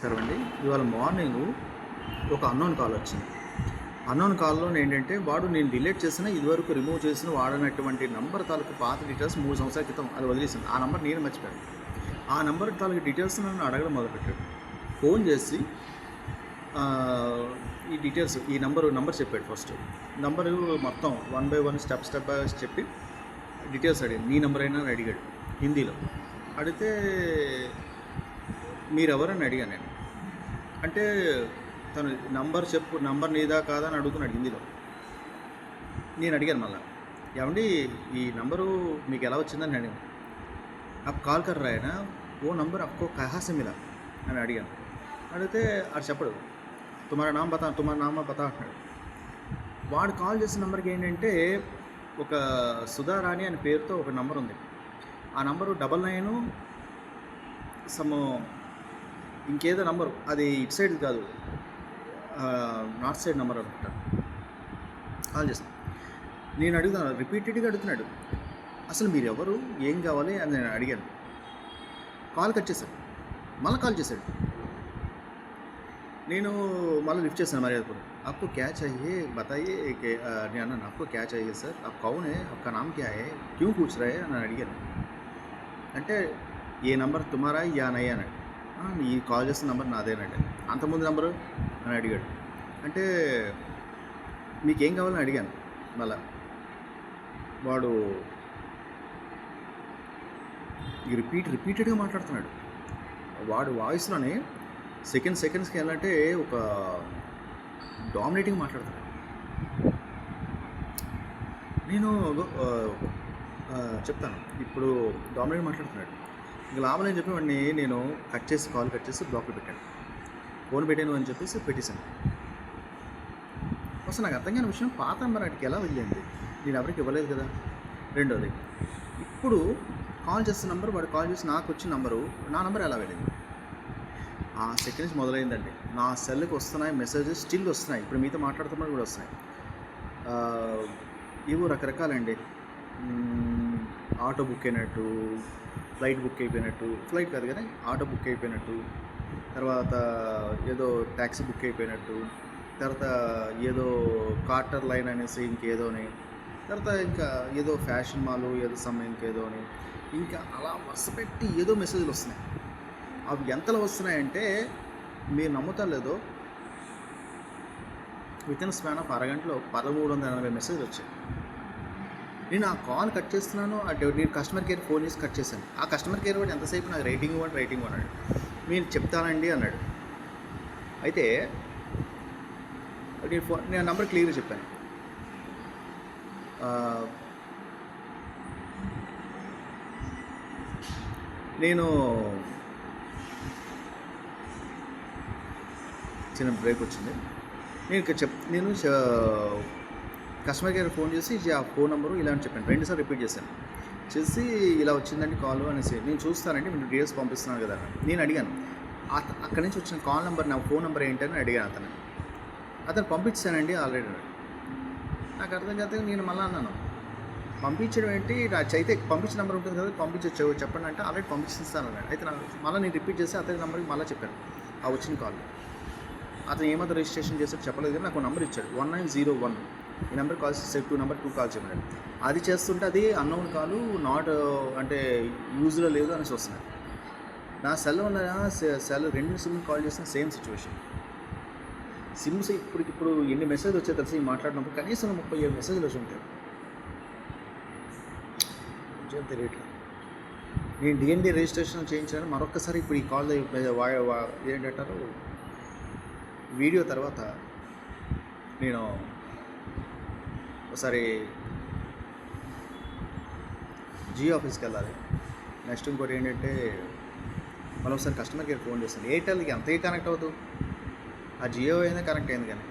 నమస్కారం అండి. ఇవాళ మార్నింగు ఒక అన్నోన్ కాల్ వచ్చింది. అన్నోన్ కాల్‌లో ఏంటంటే వాడు నేను డిలీట్ చేసిన, ఇదివరకు రిమూవ్ చేసిన వాడనటువంటి నంబర్ తాలూకు పాత డీటెయిల్స్ 3 సంవత్సరాల క్రితం అది వదిలేసాను. ఆ నంబర్ నేను మర్చిపోయాను. ఆ నంబర్ తాలూకు డీటెయిల్స్ నన్ను అడగడం మొదలుపెట్టాడు. ఫోన్ చేసి ఈ డీటెయిల్స్ ఈ నంబర్ చెప్పాడు ఫస్ట్. నంబరు మొత్తం one by one step by చెప్పి డీటెయిల్స్ అడిగాడు. నీ నంబరేనా అని అడిగాడు హిందీలో. అడిగితే మీరెవరని అడిగాను నేను. అంటే తను నంబర్ నీదా కాదా అని అడుగుతున్నాడు హిందీలో. నేను అడిగాను మళ్ళా, ఏమండి ఈ నంబరు మీకు ఎలా వచ్చిందని అడిగాను. आप కాల్ కర్ रहा है ना, वो नंबर आपको कहाँ से मिला అని అడిగాను. అడిగితే అది చెప్పడు. తుమారా నామ బతా అంటున్నాడు. వాడు కాల్ చేసిన నెంబర్కి ఏంటంటే ఒక సుధారాణి అనే పేరుతో ఒక నెంబర్ ఉంది. ఆ నంబరు 99 సమ్ ఇంకేదో నంబరు, అది ఇటు సైడ్ కాదు, నార్త్ సైడ్ నెంబర్ అనుకుంటా. కాల్ చేస్తాను. నేను అడుగుతాను, రిపీటెడ్గా అడుగుతున్నాడు, అసలు మీరు ఎవరు, ఏం కావాలి అని నేను అడిగాను. కాల్ కట్ చేశాడు. మళ్ళీ కాల్ చేశాడు. నేను మళ్ళీ లిఫ్ట్ చేశాను మర్యాదపూర్వకం. आपको क्या चाहिए बताइए कि నేను అన్నాను, आपको क्या चाहिए सर, आप कौन है, आपका नाम क्या है, क्यों पूछ रहे అని అడిగాను. అంటే ఏ నంబర్ తుమారా యా నయ్యా అన్నాడు. ఈ కాల్ చేస్తున్న నెంబర్ నాదేనండి. అంతకుముందు నెంబరు అని అడిగాడు. అంటే మీకేం కావాలని అడిగాను. మళ్ళా వాడు రిపీటెడ్గా మాట్లాడుతున్నాడు. వాడు వాయిస్లోనే సెకండ్స్కి వెళ్ళాలంటే ఒక డామినేటింగ్ మాట్లాడుతున్నాడు. నేను చెప్తాను ఇప్పుడు. డామినేట్ మాట్లాడుతున్నాడు. ఇంక లాభం అని చెప్పి వాడిని నేను కాల్ కట్ చేసి బ్లాక్లో పెట్టాను. ఫోన్ పెట్టాను అని చెప్పేసి పెట్టేశాను. అసలు నాకు అర్థం కాని విషయం, పాత నెంబర్ వాటికి ఎలా వెళ్ళింది, నేను ఎవరికి ఇవ్వలేదు కదా. రెండోది, ఇప్పుడు కాల్ చేస్తున్న నెంబర్, వాడు కాల్ చేసి నాకు వచ్చిన నెంబరు, నా నెంబర్ ఎలా వెళ్ళింది. ఆ సెకండ్స్ మొదలైందండి. నా సెల్కి వస్తున్నాయి మెసేజెస్, స్టిల్ వస్తున్నాయి. ఇప్పుడు మీతో మాట్లాడుతున్నప్పుడు కూడా వస్తున్నాయి. ఇవి రకరకాలండి. ఆటో బుక్ అయినట్టు, ఫ్లైట్ బుక్ అయిపోయినట్టు, ఫ్లైట్ కాదు కానీ ఆటో బుక్ అయిపోయినట్టు, తర్వాత ఏదో ట్యాక్సీ బుక్ అయిపోయినట్టు, తర్వాత ఏదో కార్టర్ లైన్ అనేసి ఇంకేదోని, తర్వాత ఇంకా ఏదో ఫ్యాషన్ మాలు ఏదో సమయం ఇంకేదోని, ఇంకా అలా వరుస పెట్టి ఏదో మెసేజ్లు వస్తున్నాయి. అవి ఎంతలో వస్తున్నాయంటే మీరు నమ్ముతారు లేదో, వితిన్ స్పాన్ ఆఫ్ అరగంటలో 1380 మెసేజ్లు వచ్చాయి. నేను ఆ కాల్ కట్ చేస్తున్నాను. నేను కస్టమర్ కేర్ ఫోన్ చేసి కట్ చేశాను. ఆ కస్టమర్ కేర్ వాడు ఎంతసేపు నాకు రేటింగ్ అన్నాడు. నేను చెప్తానండి అన్నాడు. అయితే నేను నంబర్ క్లియర్గా చెప్పాను. నేను చిన్న బ్రేక్ వచ్చింది. నేను కస్టమర్ కేర్ ఫోన్ చేసి ఆ ఫోన్ నెంబరు ఇలా అని చెప్పాను. 2 సార్లు రిపీట్ చేశాను. చేసి ఇలా వచ్చిందండి కాల్ అనేసి, నేను చూస్తానండి మీరు డీటెయిల్స్ పంపిస్తున్నాను కదా. నేను అడిగాను అక్కడి నుంచి వచ్చిన కాల్ నెంబర్, నా ఫోన్ నెంబర్ ఏంటని అడిగాను. అతను పంపించానండి ఆల్రెడీ. నాకు అర్థం కాదు. నేను మళ్ళీ అన్నాను, పంపించడం ఏంటి, నా చైతే పంపించిన నెంబర్ ఉంటుంది కదా, పంపించచ్చు చెప్పండి అంటే ఆల్రెడీ పంపిస్తాను అన్నాడు. అయితే మళ్ళీ నేను రిపీట్ చేసి అతని నెంబర్కి మళ్ళీ చెప్పాను ఆ వచ్చిన కాల్. అతను ఏమాత్రం రిజిస్ట్రేషన్ చేసాడు చెప్పలేదు కానీ నాకు నెంబర్ ఇచ్చాడు 1901. ఈ నెంబర్ కాల్ చేసి 2 కాల్ చేయమన్నాడు. అది చేస్తుంటే అది అన్నోన్ కాలు, నాట్ అంటే యూజ్లో లేదు అనేసి వస్తున్నాయి. నా సెల్ ఉన్న సెల్ 2 సిమ్ కాల్ చేసిన సేమ్ సిచ్యువేషన్. సిమ్స్ ఇప్పుడు ఎన్ని మెసేజ్ వచ్చాయి తెలిసి మాట్లాడినప్పుడు కనీసం 37 మెసేజ్లు వచ్చి ఉంటాయి. కొంచెం తెలియట్లేదు. నేను డిఎన్డి రిజిస్ట్రేషన్ చేయించాను మరొకసారి. ఇప్పుడు ఈ కాల్ ఏంటంటారు వీడియో తర్వాత నేను ఒకసారి జియో ఆఫీస్కి వెళ్ళాలి. నెక్స్ట్ ఇంకోటి ఏంటంటే మరొకసారి కస్టమర్ కేర్ ఫోన్ చేస్తాను. ఎయిర్టెల్కి అంతగా కనెక్ట్ అవుతుంది. ఆ జియో అయినా కనెక్ట్ అయింది కానీ